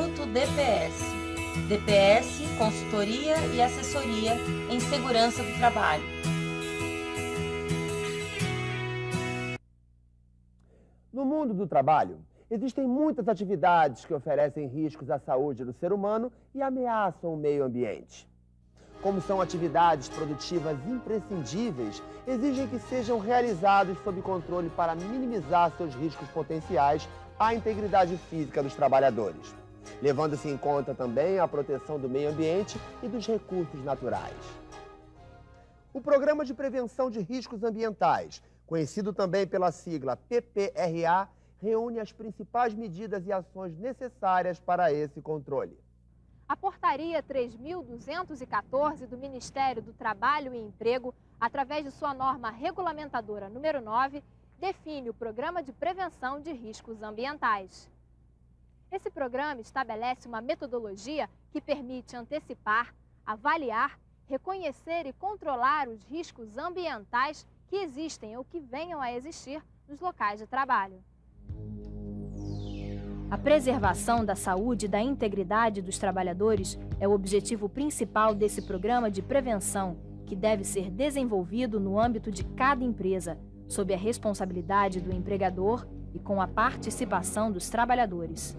Instituto DPS. DPS, consultoria e assessoria em segurança do trabalho. No mundo do trabalho, existem muitas atividades que oferecem riscos à saúde do ser humano e ameaçam o meio ambiente. Como são atividades produtivas imprescindíveis, exigem que sejam realizadas sob controle para minimizar seus riscos potenciais à integridade física dos trabalhadores, levando-se em conta também a proteção do meio ambiente e dos recursos naturais. O Programa de Prevenção de Riscos Ambientais, conhecido também pela sigla PPRA, reúne as principais medidas e ações necessárias para esse controle. A Portaria 3.214 do Ministério do Trabalho e Emprego, através de sua norma regulamentadora número 9, define o Programa de Prevenção de Riscos Ambientais. Esse programa estabelece uma metodologia que permite antecipar, avaliar, reconhecer e controlar os riscos ambientais que existem ou que venham a existir nos locais de trabalho. A preservação da saúde e da integridade dos trabalhadores é o objetivo principal desse programa de prevenção, que deve ser desenvolvido no âmbito de cada empresa, sob a responsabilidade do empregador e com a participação dos trabalhadores.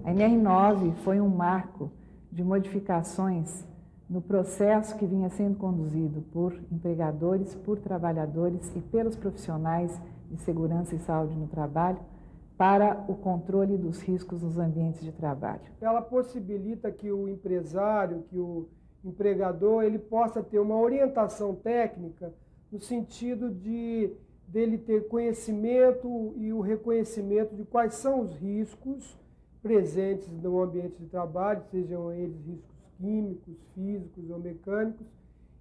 A NR9 foi um marco de modificações no processo que vinha sendo conduzido por empregadores, por trabalhadores e pelos profissionais de segurança e saúde no trabalho, para o controle dos riscos nos ambientes de trabalho. Ela possibilita que o empresário, que o empregador, ele possa ter uma orientação técnica no sentido dele ter conhecimento e o reconhecimento de quais são os riscos presentes no ambiente de trabalho, sejam eles riscos químicos, físicos ou mecânicos,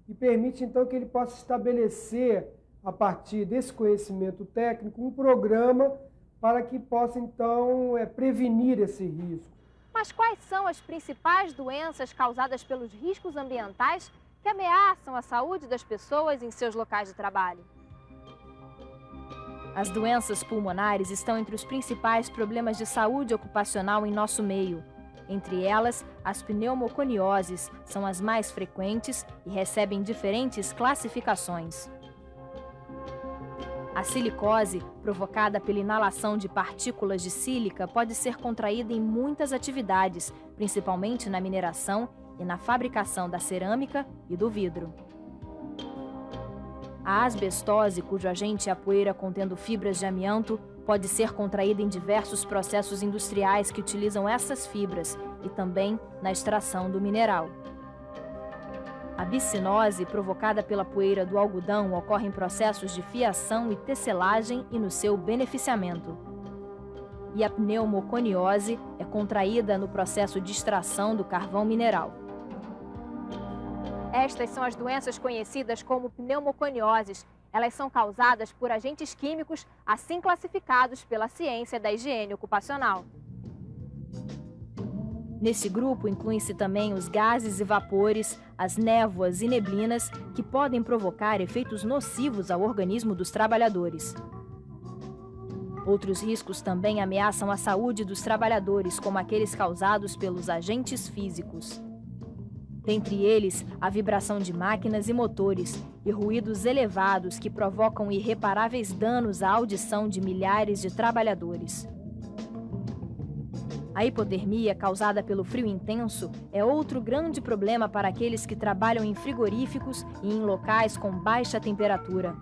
e permite então que ele possa estabelecer, a partir desse conhecimento técnico, um programa para que possa, então, prevenir esse risco. Mas quais são as principais doenças causadas pelos riscos ambientais que ameaçam a saúde das pessoas em seus locais de trabalho? As doenças pulmonares estão entre os principais problemas de saúde ocupacional em nosso meio. Entre elas, as pneumoconioses são as mais frequentes e recebem diferentes classificações. A silicose, provocada pela inalação de partículas de sílica, pode ser contraída em muitas atividades, principalmente na mineração e na fabricação da cerâmica e do vidro. A asbestose, cujo agente é a poeira contendo fibras de amianto, pode ser contraída em diversos processos industriais que utilizam essas fibras e também na extração do mineral. A bicinose, provocada pela poeira do algodão, ocorre em processos de fiação e tecelagem e no seu beneficiamento. E a pneumoconiose é contraída no processo de extração do carvão mineral. Estas são as doenças conhecidas como pneumoconioses. Elas são causadas por agentes químicos, assim classificados pela ciência da higiene ocupacional. Nesse grupo incluem-se também os gases e vapores, as névoas e neblinas, que podem provocar efeitos nocivos ao organismo dos trabalhadores. Outros riscos também ameaçam a saúde dos trabalhadores, como aqueles causados pelos agentes físicos. Dentre eles, a vibração de máquinas e motores e ruídos elevados que provocam irreparáveis danos à audição de milhares de trabalhadores. A hipotermia, causada pelo frio intenso, é outro grande problema para aqueles que trabalham em frigoríficos e em locais com baixa temperatura.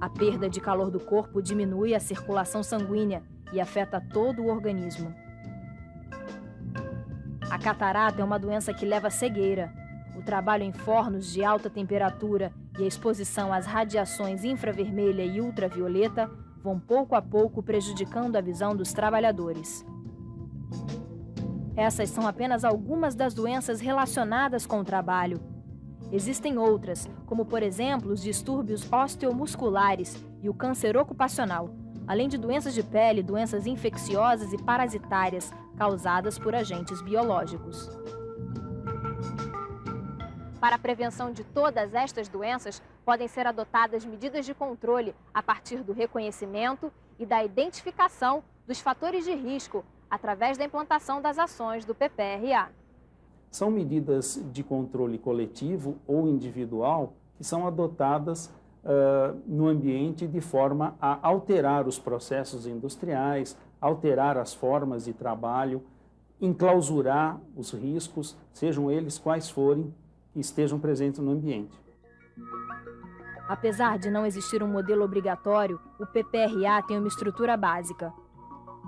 A perda de calor do corpo diminui a circulação sanguínea e afeta todo o organismo. A catarata é uma doença que leva à cegueira. O trabalho em fornos de alta temperatura e a exposição às radiações infravermelha e ultravioleta vão pouco a pouco prejudicando a visão dos trabalhadores. Essas são apenas algumas das doenças relacionadas com o trabalho. Existem outras, como por exemplo os distúrbios osteomusculares e o câncer ocupacional, além de doenças de pele, doenças infecciosas e parasitárias causadas por agentes biológicos. Para a prevenção de todas estas doenças, podem ser adotadas medidas de controle a partir do reconhecimento e da identificação dos fatores de risco, através da implantação das ações do PPRA. São medidas de controle coletivo ou individual que são adotadas no ambiente de forma a alterar os processos industriais, alterar as formas de trabalho, enclausurar os riscos, sejam eles quais forem, que estejam presentes no ambiente. Apesar de não existir um modelo obrigatório, o PPRA tem uma estrutura básica.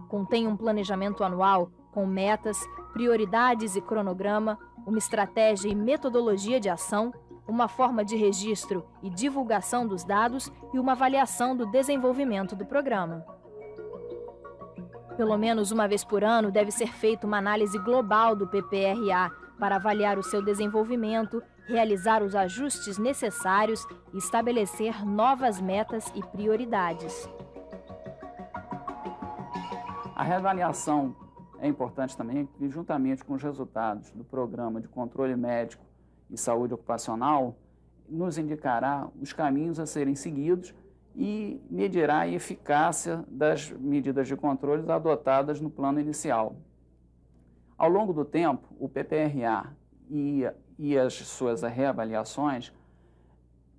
Contém um planejamento anual com metas, prioridades e cronograma, uma estratégia e metodologia de ação, uma forma de registro e divulgação dos dados e uma avaliação do desenvolvimento do programa. Pelo menos uma vez por ano deve ser feita uma análise global do PPRA para avaliar o seu desenvolvimento, realizar os ajustes necessários e estabelecer novas metas e prioridades. A reavaliação é importante também, que juntamente com os resultados do Programa de Controle Médico e Saúde Ocupacional, nos indicará os caminhos a serem seguidos e medirá a eficácia das medidas de controle adotadas no plano inicial. Ao longo do tempo, o PPRA e as suas reavaliações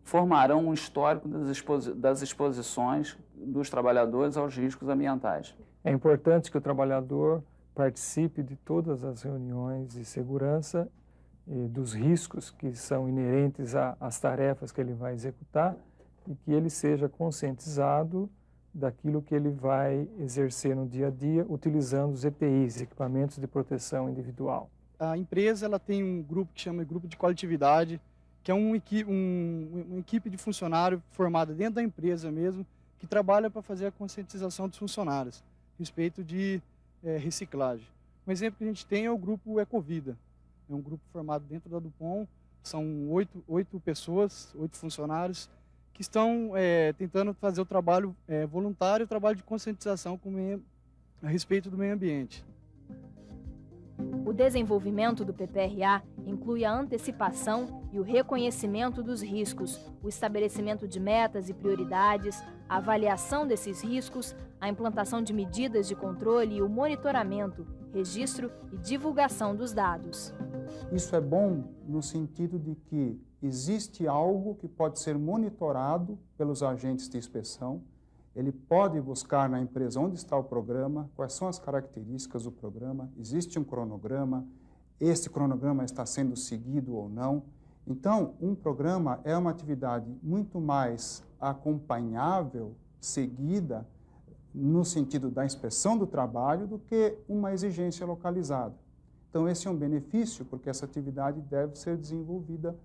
formarão um histórico das exposições dos trabalhadores aos riscos ambientais. É importante que o trabalhador participe de todas as reuniões de segurança e dos riscos que são inerentes às tarefas que ele vai executar e que ele seja conscientizado daquilo que ele vai exercer no dia a dia utilizando os EPIs, equipamentos de proteção individual. A empresa ela tem um grupo que chama Grupo de Coletividade, que é uma equipe de funcionário formada dentro da empresa mesmo, que trabalha para fazer a conscientização dos funcionários a respeito de reciclagem. Um exemplo que a gente tem é o grupo Ecovida. É um grupo formado dentro da Dupont, são 8 pessoas, 8 funcionários, que estão tentando fazer o trabalho voluntário, o trabalho de conscientização a respeito do meio ambiente. O desenvolvimento do PPRA inclui a antecipação e o reconhecimento dos riscos, o estabelecimento de metas e prioridades, a avaliação desses riscos, a implantação de medidas de controle e o monitoramento, registro e divulgação dos dados. Isso é bom no sentido de que existe algo que pode ser monitorado pelos agentes de inspeção. Ele pode buscar na empresa onde está o programa, quais são as características do programa, existe um cronograma, esse cronograma está sendo seguido ou não. Então, um programa é uma atividade muito mais acompanhável, seguida, no sentido da inspeção do trabalho, do que uma exigência localizada. Então, esse é um benefício, porque essa atividade deve ser desenvolvida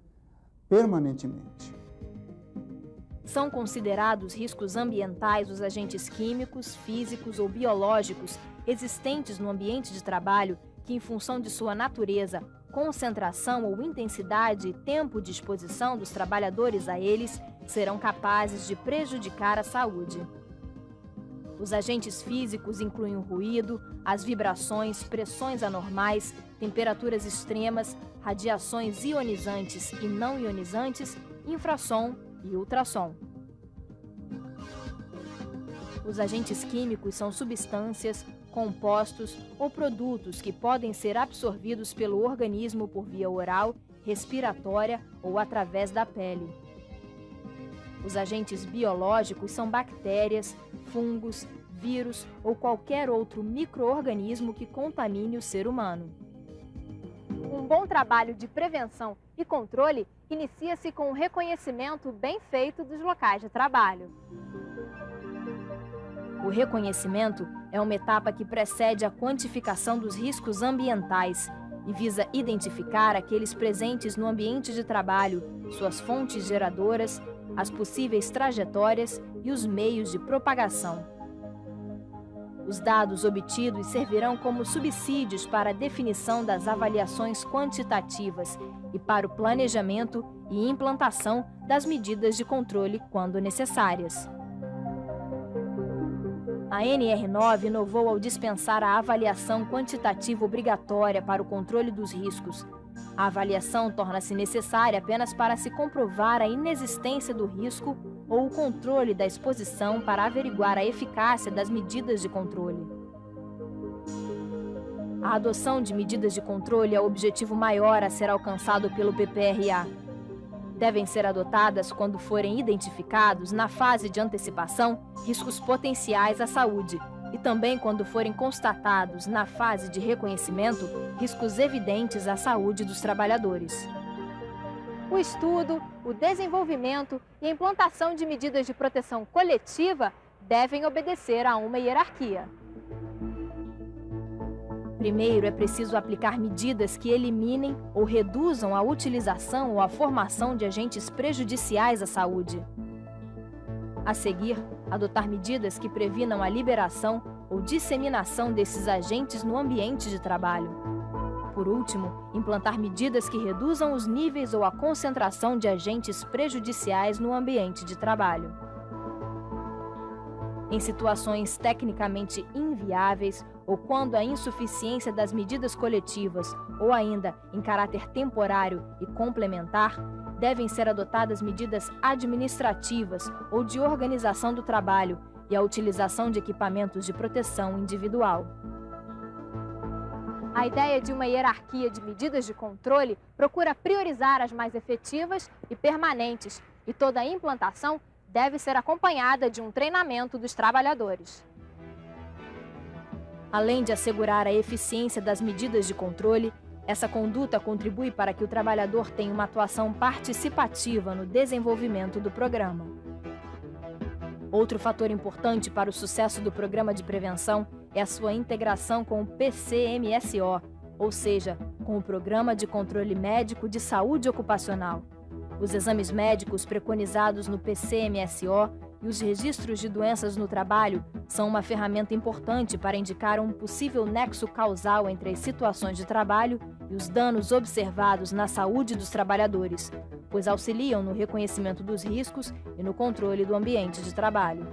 permanentemente. São considerados riscos ambientais os agentes químicos, físicos ou biológicos existentes no ambiente de trabalho que, em função de sua natureza, concentração ou intensidade e tempo de exposição dos trabalhadores a eles, serão capazes de prejudicar a saúde. Os agentes físicos incluem o ruído, as vibrações, pressões anormais, temperaturas extremas, radiações ionizantes e não ionizantes, infrassom e ultrassom. Os agentes químicos são substâncias, compostos ou produtos que podem ser absorvidos pelo organismo por via oral, respiratória ou através da pele. Os agentes biológicos são bactérias, fungos, vírus ou qualquer outro micro-organismo que contamine o ser humano. Um bom trabalho de prevenção e controle inicia-se com o reconhecimento bem feito dos locais de trabalho. O reconhecimento é uma etapa que precede a quantificação dos riscos ambientais e visa identificar aqueles presentes no ambiente de trabalho, suas fontes geradoras, as possíveis trajetórias e os meios de propagação. Os dados obtidos servirão como subsídios para a definição das avaliações quantitativas e para o planejamento e implantação das medidas de controle quando necessárias. A NR9 inovou ao dispensar a avaliação quantitativa obrigatória para o controle dos riscos. A avaliação torna-se necessária apenas para se comprovar a inexistência do risco ou o controle da exposição para averiguar a eficácia das medidas de controle. A adoção de medidas de controle é o objetivo maior a ser alcançado pelo PPRA. Devem ser adotadas quando forem identificados, na fase de antecipação, riscos potenciais à saúde e também quando forem constatados, na fase de reconhecimento, riscos evidentes à saúde dos trabalhadores. O estudo, o desenvolvimento e a implantação de medidas de proteção coletiva devem obedecer a uma hierarquia. Primeiro, é preciso aplicar medidas que eliminem ou reduzam a utilização ou a formação de agentes prejudiciais à saúde. A seguir, adotar medidas que previnam a liberação ou disseminação desses agentes no ambiente de trabalho. Por último, implantar medidas que reduzam os níveis ou a concentração de agentes prejudiciais no ambiente de trabalho. Em situações tecnicamente inviáveis ou quando a insuficiência das medidas coletivas ou ainda em caráter temporário e complementar, devem ser adotadas medidas administrativas ou de organização do trabalho e a utilização de equipamentos de proteção individual. A ideia de uma hierarquia de medidas de controle procura priorizar as mais efetivas e permanentes, e toda a implantação deve ser acompanhada de um treinamento dos trabalhadores. Além de assegurar a eficiência das medidas de controle, essa conduta contribui para que o trabalhador tenha uma atuação participativa no desenvolvimento do programa. Outro fator importante para o sucesso do programa de prevenção é a sua integração com o PCMSO, ou seja, com o Programa de Controle Médico de Saúde Ocupacional. Os exames médicos preconizados no PCMSO e os registros de doenças no trabalho são uma ferramenta importante para indicar um possível nexo causal entre as situações de trabalho e os danos observados na saúde dos trabalhadores, pois auxiliam no reconhecimento dos riscos e no controle do ambiente de trabalho.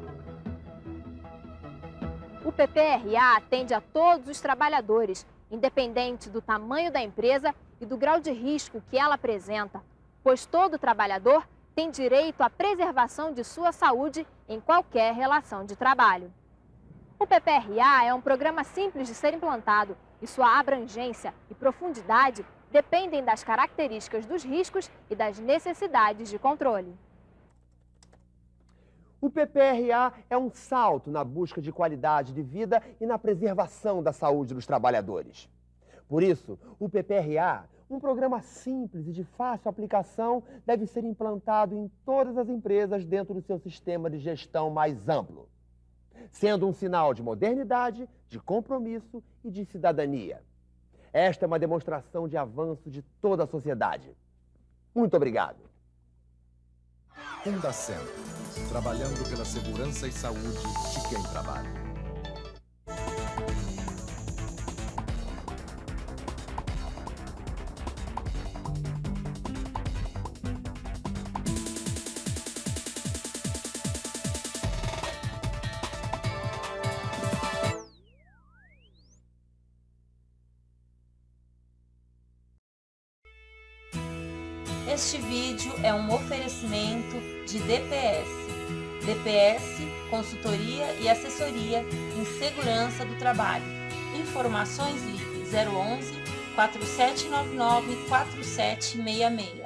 O PPRA atende a todos os trabalhadores, independente do tamanho da empresa e do grau de risco que ela apresenta, pois todo trabalhador tem direito à preservação de sua saúde em qualquer relação de trabalho. O PPRA é um programa simples de ser implantado e sua abrangência e profundidade dependem das características dos riscos e das necessidades de controle. O PPRA é um salto na busca de qualidade de vida e na preservação da saúde dos trabalhadores. Por isso, o PPRA, um programa simples e de fácil aplicação, deve ser implantado em todas as empresas dentro do seu sistema de gestão mais amplo, sendo um sinal de modernidade, de compromisso e de cidadania. Esta é uma demonstração de avanço de toda a sociedade. Muito obrigado. Fundacem, trabalhando pela segurança e saúde de quem trabalha. Este vídeo é um oferecimento de DPS. DPS, consultoria e assessoria em segurança do trabalho. Informações ligue 011 4799 4766.